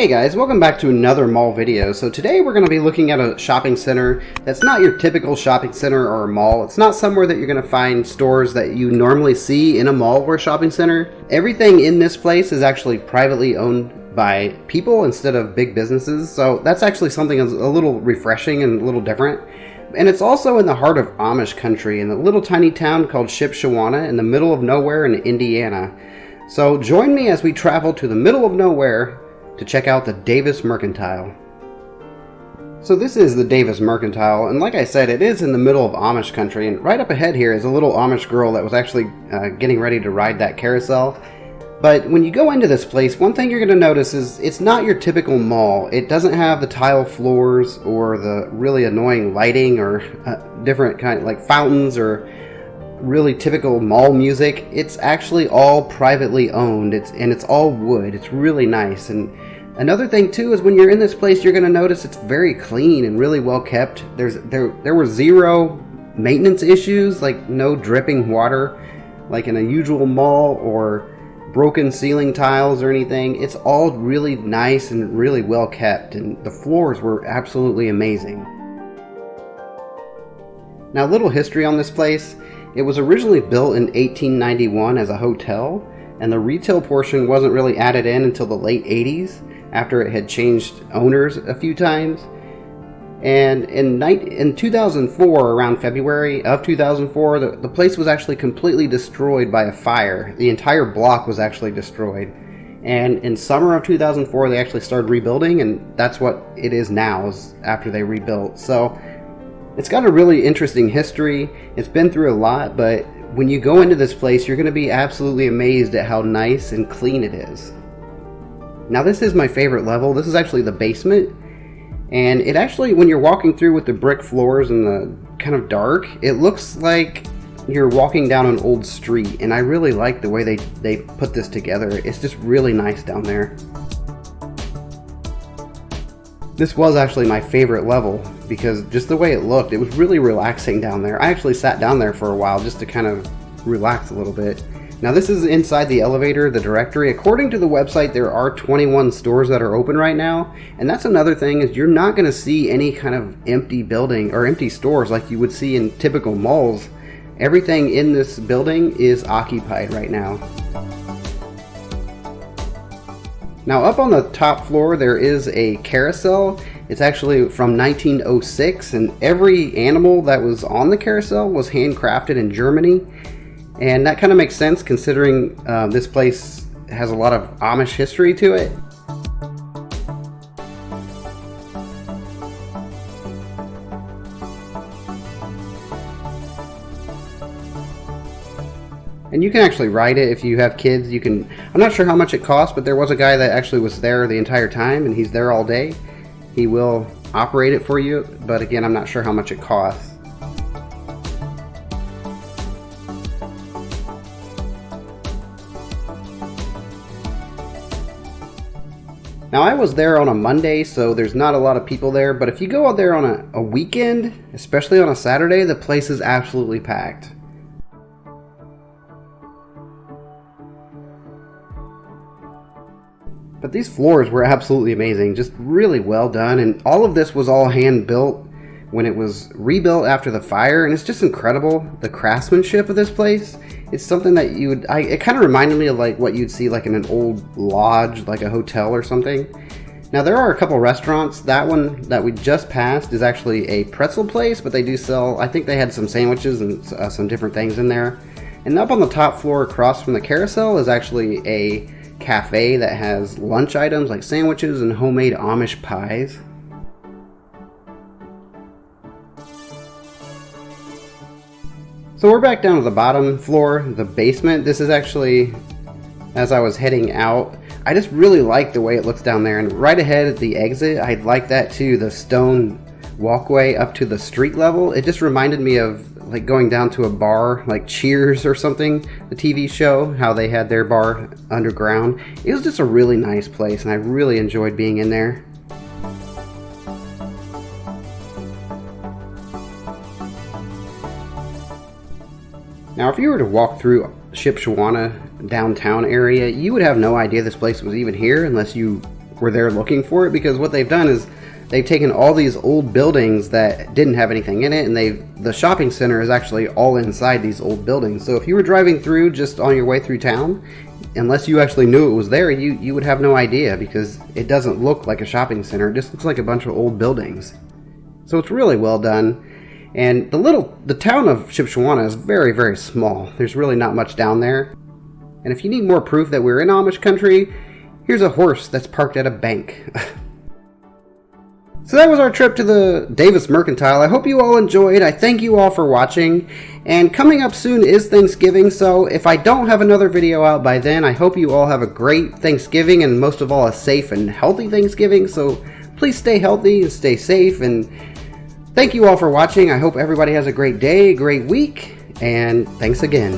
Hey guys, welcome back to another mall video. So today we're going to be looking at a shopping center that's not your typical shopping center or a mall. It's not somewhere that you're going to find stores that you normally see in a mall or shopping center. Everything in this place is actually privately owned by people instead of big businesses. So that's actually something that's a little refreshing and a little different. And it's also in the heart of Amish country in a little tiny town called Shipshewana in the middle of nowhere in Indiana. So join me as we travel to the middle of nowhere to check out the Davis Mercantile. So this is the Davis Mercantile, and like I said, it is in the middle of Amish country, and right up ahead here is a little Amish girl that was actually getting ready to ride that carousel. But when you go into this place, one thing you're going to notice is it's not your typical mall. It doesn't have the tile floors or the really annoying lighting or different kind of like fountains or really typical mall music. It's actually all privately owned. It's all wood. It's really nice. And another thing too is when you're in this place, you're going to notice it's very clean and really well kept. There were zero maintenance issues, like no dripping water like in a usual mall or broken ceiling tiles or anything. It's all really nice and really well kept, and the floors were absolutely amazing. Now, a little history on this place. It was originally built in 1891 as a hotel, and the retail portion wasn't really added in until the late 80s after it had changed owners a few times. And in 2004, around February of 2004, the place was actually completely destroyed by a fire. The entire block was actually destroyed. And in summer of 2004, they actually started rebuilding, and that's what it is now, is after they rebuilt. So it's got a really interesting history. It's been through a lot, but when you go into this place, you're going to be absolutely amazed at how nice and clean it is. Now, this is my favorite level. This is actually the basement. And it actually, when you're walking through with the brick floors and the kind of dark, it looks like you're walking down an old street. And I really like the way they put this together. It's just really nice down there. This was actually my favorite level because just the way it looked, it was really relaxing down there. I actually sat down there for a while just to kind of relax a little bit. Now, this is inside the elevator, the directory. According to the website, there are 21 stores that are open right now. And that's another thing, is you're not going to see any kind of empty building or empty stores like you would see in typical malls. Everything in this building is occupied right now. Now, up on the top floor, there is a carousel. It's actually from 1906, and every animal that was on the carousel was handcrafted in Germany. And that kind of makes sense considering this place has a lot of Amish history to it. And you can actually ride it if you have kids. You can. I'm not sure how much it costs, but there was a guy that actually was there the entire time, and he's there all day. He will operate it for you, but again, I'm not sure how much it costs. Now, I was there on a Monday, so there's not a lot of people there, but if you go out there on a weekend, especially on a Saturday, the place is absolutely packed. But these floors were absolutely amazing, just really well done, and all of this was all hand built when it was rebuilt after the fire, and it's just incredible, the craftsmanship of this place. It's something that it kind of reminded me of like what you'd see like in an old lodge, like a hotel or something. Now, there are a couple restaurants. That one that we just passed is actually a pretzel place, but they do sell, I think they had some sandwiches and some different things in there. And up on the top floor across from the carousel is actually a cafe that has lunch items like sandwiches and homemade Amish pies. So we're back down to the bottom floor, the basement. This is actually, as I was heading out, I just really like the way it looks down there. And right ahead at the exit, I like that too, the stone walkway up to the street level. It just reminded me of like going down to a bar, like Cheers or something, the TV show, how they had their bar underground. It was just a really nice place, and I really enjoyed being in there. Now, if you were to walk through Shipshewana downtown area, you would have no idea this place was even here unless you were there looking for it, because what they've done is they've taken all these old buildings that didn't have anything in it, and the shopping center is actually all inside these old buildings. So if you were driving through just on your way through town, unless you actually knew it was there, you would have no idea, because it doesn't look like a shopping center. It just looks like a bunch of old buildings. So it's really well done. And the town of Shipshewana is very, very small. There's really not much down there. And if you need more proof that we're in Amish country, here's a horse that's parked at a bank. So that was our trip to the Davis Mercantile. I hope you all enjoyed. I thank you all for watching. And coming up soon is Thanksgiving, so if I don't have another video out by then, I hope you all have a great Thanksgiving, and most of all, a safe and healthy Thanksgiving. So please stay healthy and stay safe, and thank you all for watching. I hope everybody has a great day, a great week, and thanks again.